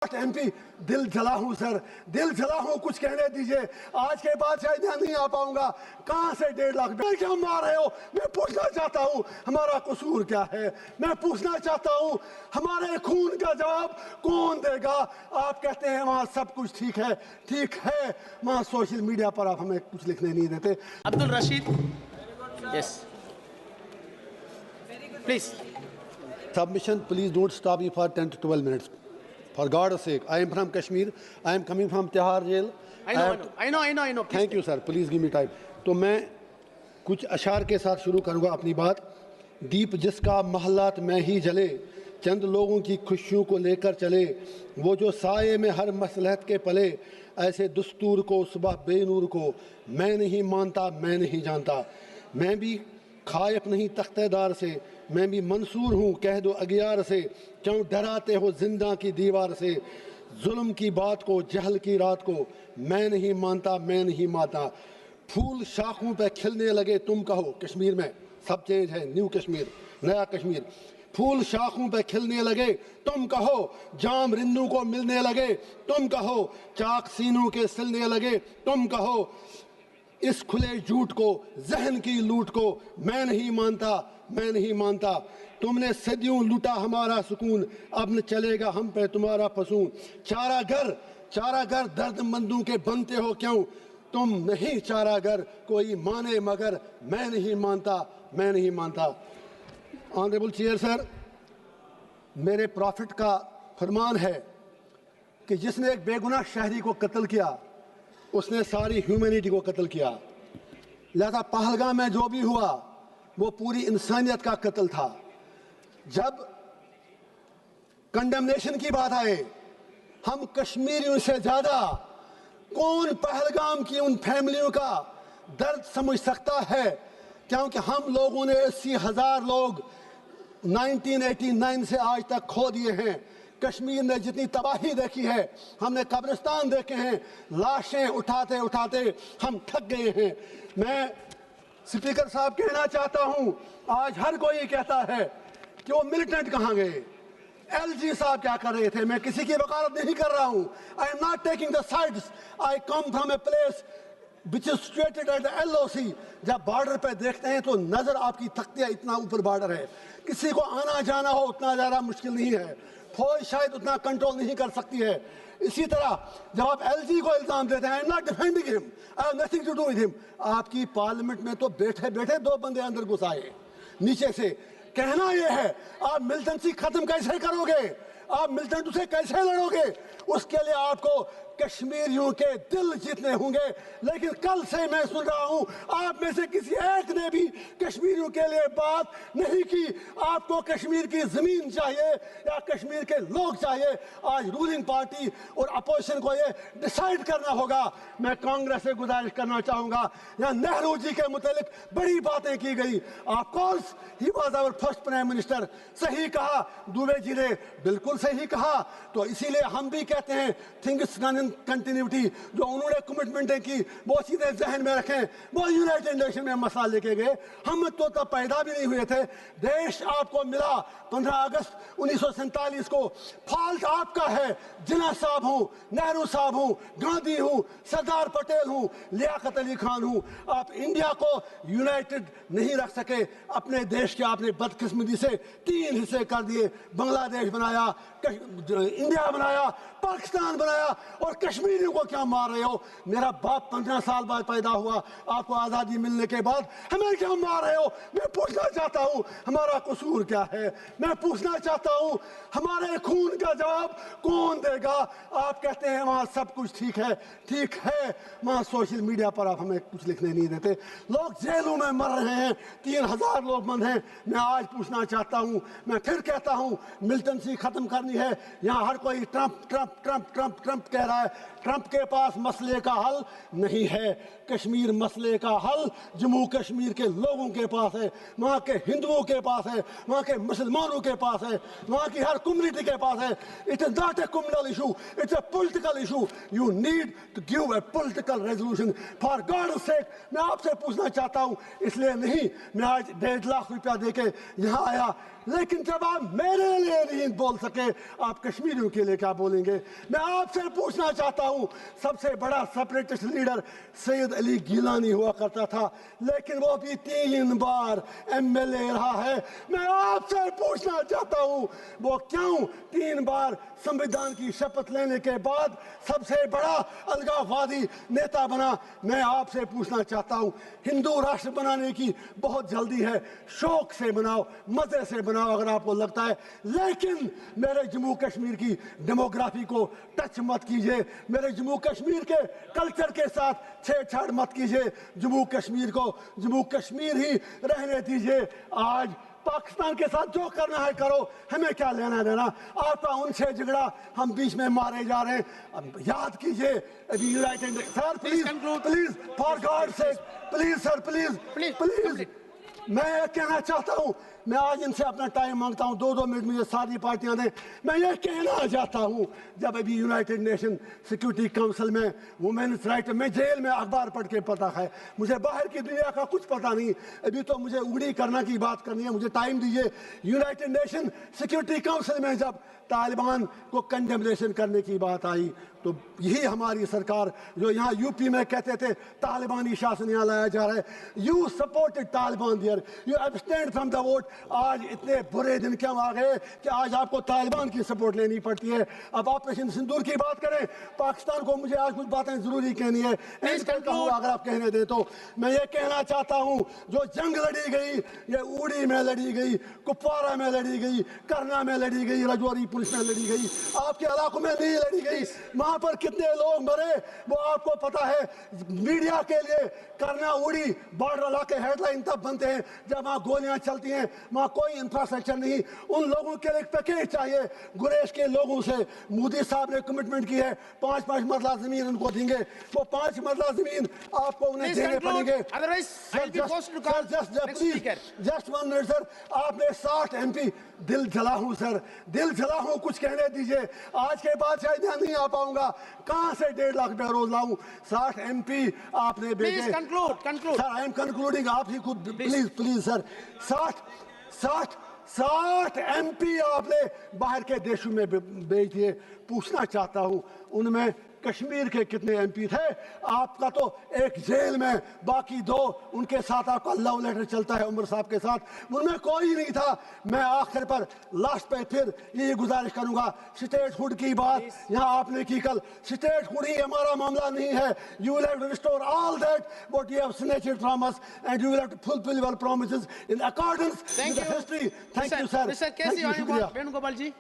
MP दिल जला हूँ सर, दिल जला हूँ, कुछ कहने दीजिए। आज के बाद शायद यहाँ नहीं आ पाऊंगा। कहाँ से 1.5 लाख क्या मार रहे हो? मैं पूछना चाहता हूँ हमारा कसूर क्या है? मैं पूछना चाहता हूँ हमारे खून का जवाब कौन देगा? आप कहते हैं वहाँ सब कुछ ठीक है, वहाँ सोशल मीडिया पर आप हमें कुछ लिखने नहीं देते। Abdul Rashid, yes, please. Submission, please don't stop me for 10 to 12 minutes. For God's sake, I am from Kashmir. I am coming from Tihar jail. I know. Please. Thank you, sir. Please give me time. तो मैं कुछ अशार के साथ शुरू करूँगा अपनी बात। दीप जिसका महलात में ही जले, चंद लोगों की खुशियों को लेकर चले, वो जो साये में हर मसलहत के पले, ऐसे दुस्तूर को सुबह बेनूर को मैं नहीं मानता, मैं नहीं जानता। मैं भी खायफ नहीं तख्तेदार से, मैं भी मंसूर हूँ कह दो अगियार से, क्यों डराते हो जिंदा की दीवार से? जुल्म की बात को, जहल की रात को मैं नहीं मानता, मैं नहीं मानता। फूल शाखों पे खिलने लगे तुम कहो, कश्मीर में सब चेंज है, न्यू कश्मीर, नया कश्मीर। फूल शाखों पे खिलने लगे तुम कहो, जाम रिन्नू को मिलने लगे तुम कहो, चाक सीनों के सिलने लगे तुम कहो, इस खुले झूठ को, जहन की लूट को मैं नहीं मानता, मैं नहीं मानता। तुमने सदियों लूटा हमारा सुकून, अब न चलेगा हम पे तुम्हारा फसून। चारा घर दर्दमंदों के बनते हो क्यों? तुम नहीं चारागर कोई माने मगर मैं नहीं मानता, मैं नहीं मानता। ऑनरेबल चेयर सर, मेरे प्रॉफिट का फरमान है कि जिसने एक बेगुनाह शहरी को कत्ल किया उसने सारी ह्यूमैनिटी को कत्ल किया। लिहाजा पहलगाम में जो भी हुआ वो पूरी इंसानियत का कत्ल था। जब कंडेमनेशन की बात आए, हम कश्मीरियों से ज्यादा कौन पहलगाम की उन फैमिलियों का दर्द समझ सकता है? क्योंकि हम लोगों ने 80,000 लोग 1989 से आज तक खो दिए हैं। कश्मीर ने जितनी तबाही देखी है, हमने कब्रिस्तान देखे हैं, लाशें उठाते उठाते हम थक गए हैं। मैं स्पीकर साहब कहना चाहता हूं, आज हर कोई कहता है कि वो मिलिटेंट कहां गए, LG साहब क्या कर रहे थे। मैं किसी की वकालत नहीं कर रहा हूं। आई am not taking the sides, I come from a place which is situated at the LOC। जब बॉर्डर पे देखते हैं तो नजर आपकी थकती है, इतना ऊपर बॉर्डर है, किसी को आना जाना हो उतना ज़्यादा मुश्किल नहीं है, फौज शायद उतना कंट्रोल नहीं कर सकती है। इसी तरह जब आप LG को इल्ज़ाम देते हैं, I am not defending him, I have nothing to do with him. आपकी पार्लियामेंट में तो बैठे बैठे 2 बंदे अंदर घुस आए नीचे से। कहना यह है, आप मिलिटेंसी खत्म कैसे करोगे? आप मिलिटेंट से कैसे लड़ोगे? उसके लिए आपको कश्मीरियों के दिल जीतने होंगे। लेकिन कल से मैं सुन रहा हूं आप में से किसी एक ने भी कश्मीरियों के लिए बात नहीं की। आपको कश्मीर की जमीन चाहिए या कश्मीर के लोग चाहिए? आज रूलिंग पार्टी और अपोजिशन को ये डिसाइड करना होगा। मैं कांग्रेस से गुजारिश करना चाहूंगा, यहाँ नेहरू जी के मुतालिक बड़ी बातें की गई। Of course he was our first prime minister, सही कहा दुबे जी ने, बिल्कुल सही कहा। तो इसीलिए हम भी कहते हैं थिंग्स डन इन कंटिन्यूटी, जो उन्होंने कमिटमेंटें की वो सीधे जहन में रखें। वो यूनाइटेड नेशन में मसला लेके गए, हम तो तब पैदा भी नहीं हुए थे। देश आपको मिला 15 अगस्त 1947 को, फॉल्ट आपका है। जिन्ना साहब हूं, नेहरू साहब हूं, गांधी हूं, सरदार पटेल हूं, लियाकत अली खान हूं। आप इंडिया को यूनाइटेड नहीं रख सके। अपने देश के आपने बदकिस्मती से 3 हिस्से कर दिए, बांग्लादेश बनाया, इंडिया बनाया, पाकिस्तान बनाया, और कश्मीरियों को क्या मार रहे हो? मेरा बाप 15 साल बाद पैदा हुआ, आपको आज़ादी मिलने के बाद हमें क्या मार रहे हो? मैं पूछना चाहता हूँ हमारा कसूर क्या है? मैं पूछना चाहता हूँ हमारे खून का जवाब कौन देगा? आप कहते हैं वहाँ सब कुछ ठीक है, वहाँ सोशल मीडिया पर आप हमें कुछ लिखने नहीं देते। लोग जेलों में मर रहे हैं, 3,000 लोग बंद हैं। मैं आज पूछना चाहता हूँ, मैं फिर कहता हूँ मिलिटेंसी खत्म करनी है। यहाँ हर कोई Trump Trump Trump Trump Trump कह रहा है। ट्रंप के पास मसले का हल नहीं है। कश्मीर मसले का हल जम्मू कश्मीर के लोगों के पास है, वहाँ के हिंदुओं के पास है, वहाँ के मुसलमानों के पास है, वहाँ की हर कम्युनिटी के पास है। It is not a communal issue, it's a political issue. You need to give a political resolution for God sake. मैं आपसे पूछना चाहता हूँ, इसलिए नहीं मैं आज 1.5 लाख रुपया देके यहाँ आया, لیکن جب آپ میرے لیے نہیں بول سکے آپ کشمیریوں کے لیے کیا بولیں گے؟ میں آپ سے پوچھنا چاہتا ہوں، سب سے بڑا سپریٹسٹ لیڈر سید علی گیلانی ہوا کرتا تھا، لیکن وہ بھی 3 بار MLA رہا ہے۔ میں آپ سے پوچھنا چاہتا ہوں وہ کیوں 3 بار سمویدھان کی شپت لینے کے بعد سب سے بڑا الگاووادی نیتا بنا؟ میں آپ سے پوچھنا چاہتا ہوں، ہندو راشٹر بنانے کی بہت جلدی ہے، شوق سے بناؤ، مزے سے بناؤ اگر آپ کو لگتا ہے، لیکن میرے جموں کشمیر کی ڈیموگرافی کو ٹچ مت کیجئے، میرے جموں کشمیر کے کلچر کے ساتھ چھیڑ چھاڑ مت کیجئے، جموں کشمیر کو جموں کشمیر ہی رہنے دیجئے۔ آج پاکستان کے ساتھ جو کرنا ہے کرو، ہمیں کیا لینا دینا؟ آپ کا ان سے جھگڑا، ہم بیچ میں مارے جا رہے ہیں۔ اب یاد کیجئے ابھی united sir please please for God sake please sir please میں یہ کہنا چاہتا ہوں، میں آج ان سے اپنا ٹائم مانگتا ہوں، 2 منٹ مجھے ساری پارٹیاں دیں۔ میں یہ کہنا چاہتا ہوں، جب ابھی یونائٹڈ نیشن سیکورٹی کونسل میں وومنس رائٹ، میں جیل میں اخبار پڑھ کے پتا ہے، مجھے باہر کی دنیا کا کچھ پتا نہیں، ابھی تو مجھے اگڑی کرنا کی بات کرنی ہے، مجھے ٹائم دیجئے۔ یونائٹڈ نیشن سیکورٹی کونسل میں جب طالبان کو کنڈمنیشن کرنے کی بات آئی تو یہی ہماری سرکار جو یہاں UP میں کہتے تھے طالبانی شاسن یہاں لایا جا رہا ہے، you supported Taliban there, you abstained from the vote. آج اتنے برے دن کیوں آ گئے کہ آج آپ کو طالبان کی سپورٹ لینی پڑتی ہے؟ اب آپریشن سندور کی بات کریں، پاکستان کو مجھے آج کچھ باتیں ضروری کہنی ہے، اگر آپ کہنے دیں تو میں یہ کہنا چاہتا ہوں، جو جنگ لڑی گئی یہ اوڑی میں لڑی گئی، کپوارہ میں لڑی گئی، کرنا میں لڑی گئی، رجوری پولیس میں لڑی گئی، آپ کے علاقوں میں نہیں لڑی گئی۔ وہاں پر کتنے لوگ مرے وہ آپ کو پتا ہے۔ میڈیا کے لیے کرنا اوڑی بارڈر علاقے ہیڈ لائن تب بنتے ہیں جب وہاں گولیاں چلتی ہیں، وہاں کوئی انفراسٹرکچر نہیں۔ ان لوگوں کے لیے ایک پیکیج چاہیے۔ گریز کے لوگوں سے مودی صاحب نے کمٹمنٹ کی ہے 5 مرلہ زمین ان کو دیں گے، وہ 5 مرلہ زمین آپ کو انہیں دینے پڑیں گے۔ جسٹ 1 منٹ سر، آپ نے 60 MP، دل جلا ہوں سر، دل جلا ہوں، کچھ کہنے دیجئے۔ آج کے بعد شاید یہاں نہیں آ پاؤں گا، کہاں سے 1.5 لاکھ بیروز لاؤں؟ 60 MP آپ نے بھیجے۔ سر آئی ایم کنکلوڈنگ، آپ ہی خود پلیز سر، 60 MP آپ نے باہر کے دیشوں میں بھیج دیے۔ پوچھنا چاہتا ہوں ان میں کشمیر کے کتنے MP تھے؟ آپ کا تو ایک جیل میں، باقی 2 ان کے ساتھ آپ کا لو لیٹر چلتا ہے عمر صاحب کے ساتھ، ان میں کوئی نہیں تھا۔ میں آخر پر لاسٹ پہ پھر یہ گزارش کروں گا، سٹیٹ ہوڈ کی بات یہاں آپ نے کی کل، سٹیٹ ہوڈ ہی ہمارا معاملہ نہیں ہے۔ You will have to restore all that what you have snatched from us, and you will have to fulfill your promises in accordance with the history. Thank you sir. Mr. K.C. Venugopal ji.